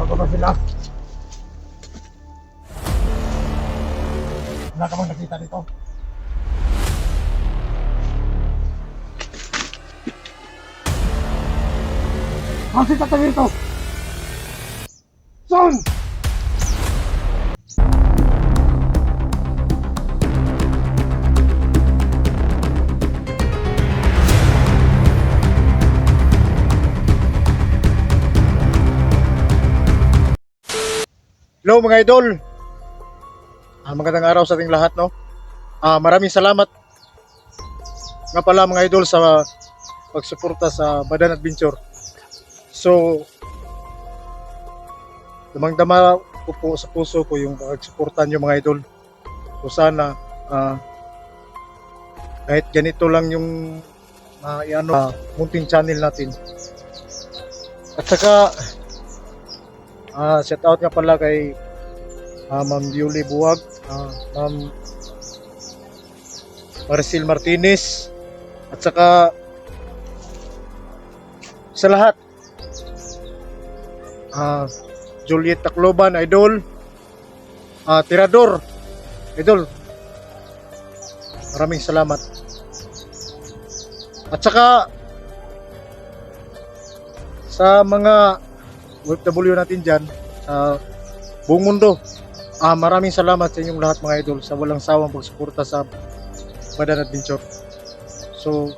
Bago na sila. Wala ka bang nakita dito? Kasi tatagin to! Son! Hello mga idol! Magandang araw sa ating lahat, no? Maraming salamat nga pala mga idol sa pagsuporta sa Badan Adventure. So, damang-dama ko po sa puso ko yung pagsuporta nyo mga idol. So sana kahit ganito lang yung munting channel natin. At saka shout out nga pala kay Ma'am Yuli Buwag, Ma'am Maricel Martinez, at saka sa lahat, Juliet Tacloban, idol, Tirador, idol, maraming salamat. At saka sa mga OFW natin dyan sa buong mundo, maraming salamat sa inyong lahat mga idol sa walang sawang pagsuporta sa Badan Adventure. So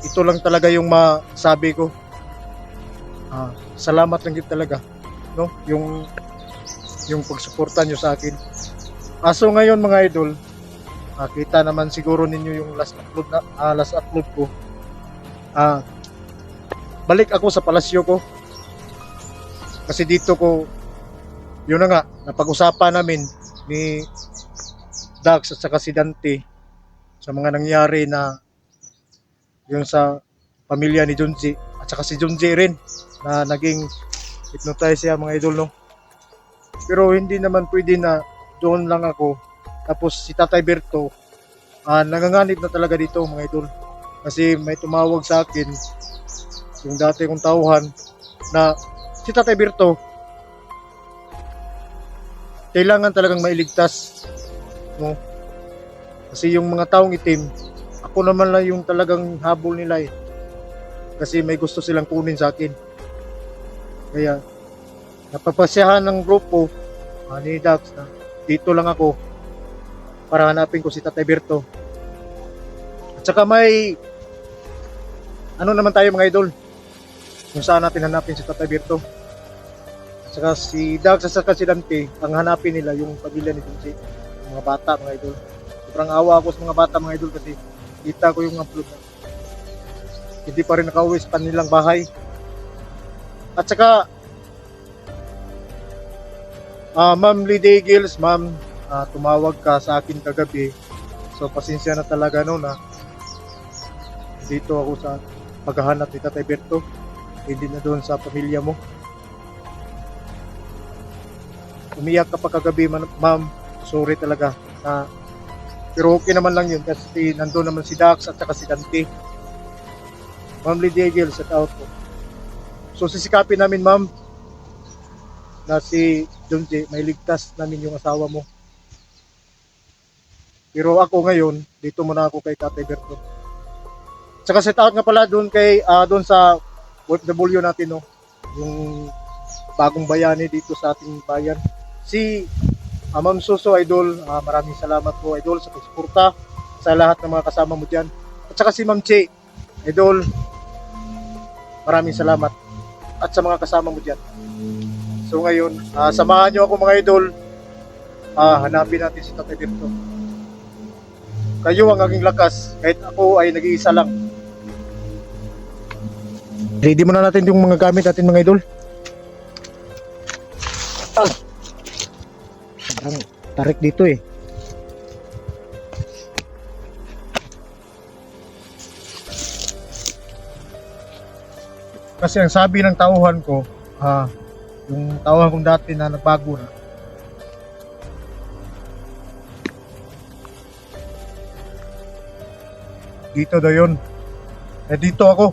ito lang talaga yung masabi ko. Salamat lang din talaga, no? Yung pagsuporta nyo sa akin. So ngayon mga idol, kita naman siguro ninyo yung last upload ko. Balik ako sa palasyo ko. Kasi dito ko, yun na nga, napag-usapan namin ni Dax at saka si Dante sa mga nangyari na yun sa pamilya ni Junji at saka si Junji rin na naging hypnotize siya mga idol, no? Pero hindi naman pwede na doon lang ako tapos si Tatay Berto nanganganib na talaga dito mga idol, kasi may tumawag sa akin yung dati kong tauhan na si Tatay Berto kailangan talagang mailigtas, no? Kasi yung mga taong itim, ako naman lang yung talagang habol nila eh. Kasi may gusto silang kunin sa akin. Kaya napapasyahan ng grupo ni Dax na dito lang ako para hanapin ko si Tatay Berto. At saka may naman tayo mga idol kung saan natin hanapin si Tatay Berto. At saka si Dax at saka si Dante, ang hanapin nila yung pamilya ni Junji, mga bata mga idol. Sobrang awa ako sa mga bata mga idol kasi kita ko yung upload na hindi pa rin nakauwi sa kanilang bahay. At saka Ma'am Liday Gills, ma'am, tumawag ka sa akin kagabi. So pasensya na talaga no na dito ako sa paghahanap ni Tatay Berto, hindi na doon sa pamilya mo. Umiyak ka pa kagabi ma'am, sorry talaga pero okay naman lang yun kasi nandun naman si Dax at saka si Dante. Ma'am Lidia Gil, shout out po. So sisikapin namin ma'am na si Junji may ligtas namin yung asawa mo. Pero ako ngayon dito muna ako kay Tatay Berto. Tsaka shout out nga pala doon kay doon sa OFW natin, no, yung bagong bayani dito sa ating bayan, si Ma'am Suso idol. Maraming salamat po idol sa pagsuporta sa lahat ng mga kasama mo dyan. At saka si Ma'am Che idol, maraming salamat at sa mga kasama mo dyan. So ngayon, samahan nyo ako mga idol, hanapin natin si Tatay Berto. Kayo ang aking lakas kahit ako ay nag-iisa lang. Ready muna natin yung mga gamit natin mga idol. Parang tarik dito eh. Kasi ang sabi ng tauhan ko, yung tauhan kong dati na nagbago na, dito daw yun. Dito ako.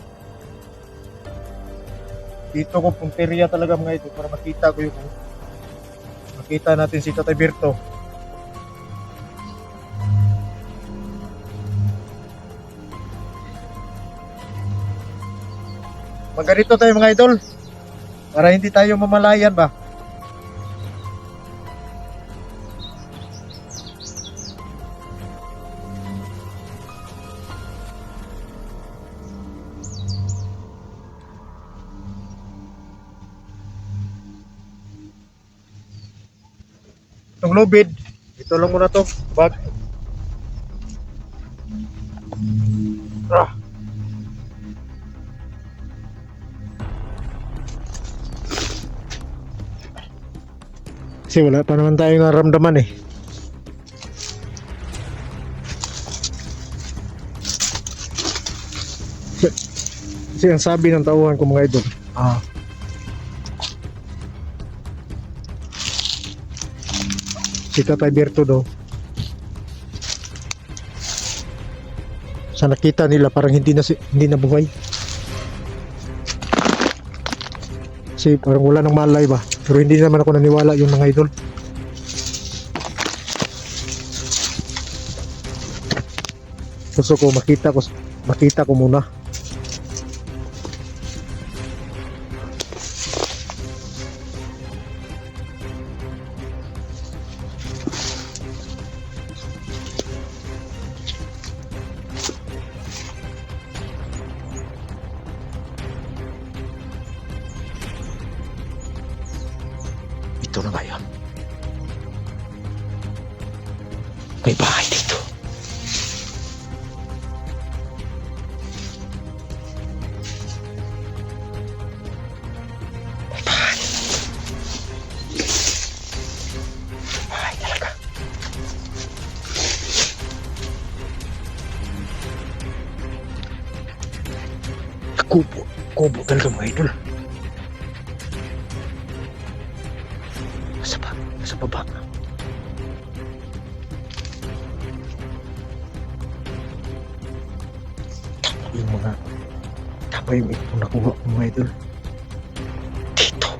Dito ko punteriya talaga mga idol para makita ko yung makita natin si Tatay Berto. Magganito tayo mga idol para hindi tayo mamalayan ba. Itong lubid, ito lang muna to bag. Ah. Kasi wala pa naman tayong naramdaman eh. Kasi ang sabi ng tauhan ko mga idol, si Tatay Berto daw, sa nakita nila parang hindi na buhay. Kasi parang wala nang malay ba. Pero hindi naman ako naniwala yung mga idol. Gusto ko makita ko muna. Ito na ba yun? May bahay dito. May bahay. Bahay talaga. Kubo talaga mga idol. Sa baba. Yung tama yung ito nakuha ko mga idol. Dito.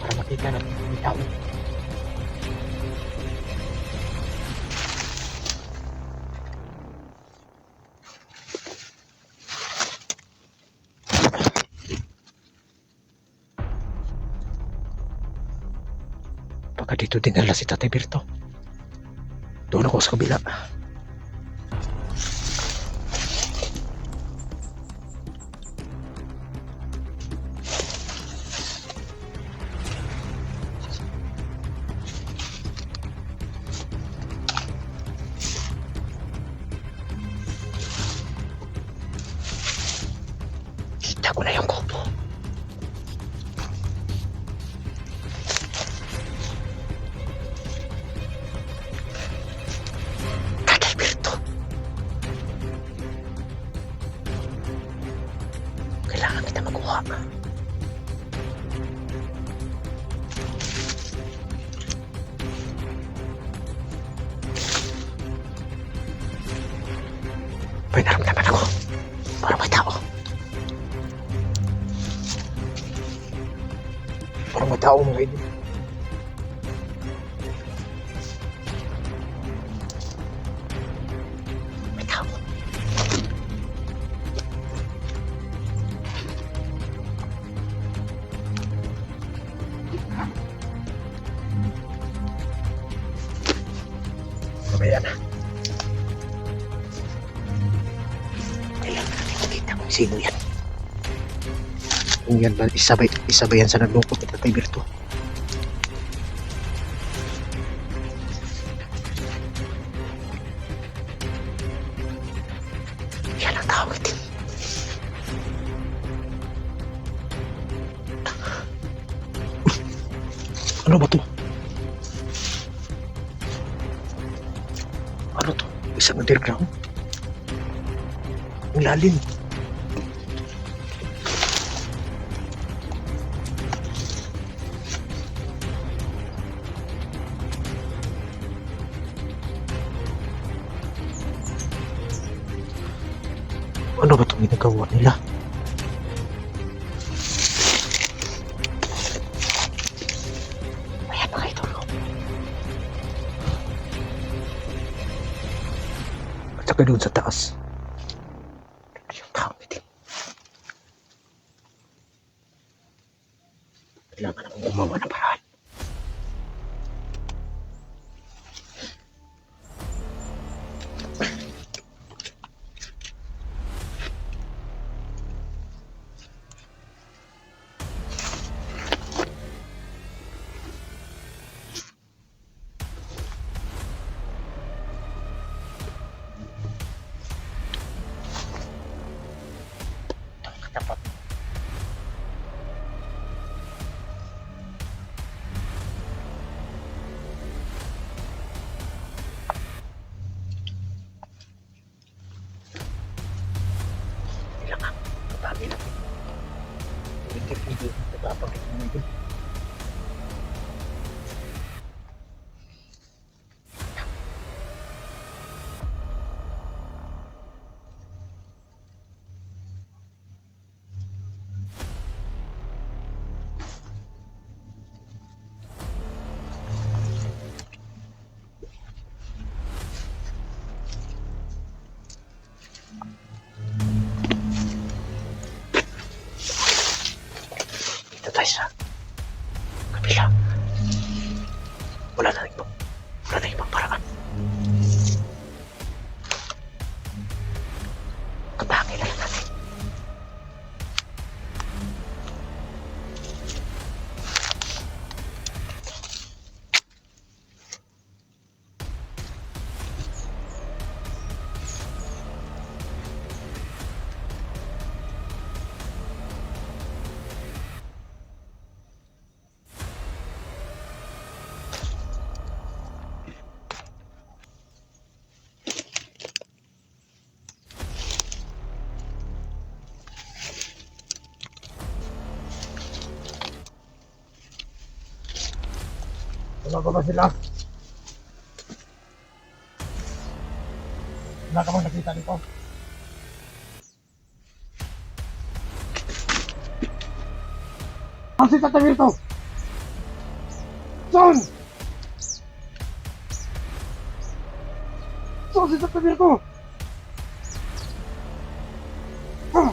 Para makita natin yung tao. Baka dito dinala si Tatay Berto. Doon ako sa kabila. Kita ko na yung kubo. Tatay Berto. Kailangan kita makuha. May naramdaman ako. Parang may tao. Parang may tao mga idol. May tao. Mamaya na. Kailangan natin makita kung sino yan. Kung yan ba, isabay yan sa naglungkot ni Tatay Berto. Yan ang tawag din. Ano ba to? Ano to? Isang underground. Ang lalim. Ano ba itong ginagawa nila? Ayan mga idol. At saka doon sa taas. Yung taong itim. Kailangan akong gumawa ng paraan. Dapat. Kailangan pagpapagin natin. Hindi nagpapagin natin. Dito tayo sa kabila. Wala na ibang paraan. Katangin na lang natin. Wala pa ba sila? Wala ka bang nakita dito? Ang si Tata Virto! Son! Son si Tata Virto! Ah!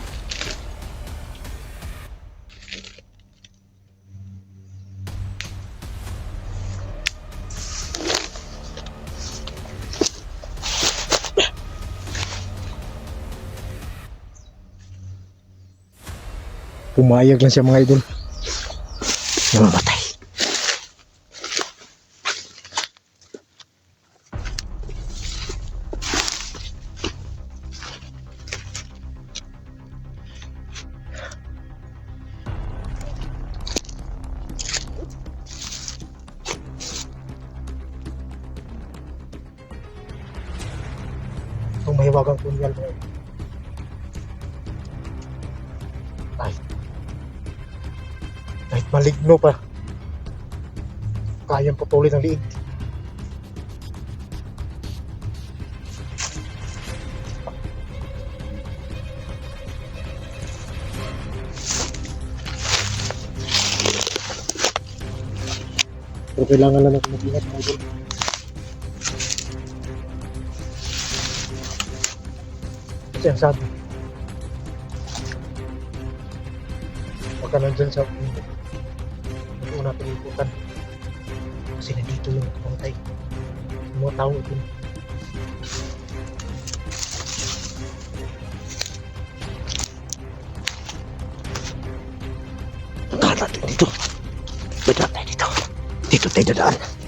Pumayag lang siya mga idol. Namamatay. Itong mahiwagang punyal mo. Kahit maligno pa, kayang putulin ang liig. Pero kailangan lang natin mag-ingat mga idol. Kasi ang sabi, huwag ka nandyan sa una piniputan kasi nandito yung pangtay yung mga tao ito. Puntahan natin dito. Dadaan tayo dito. Dito tayo dadaan.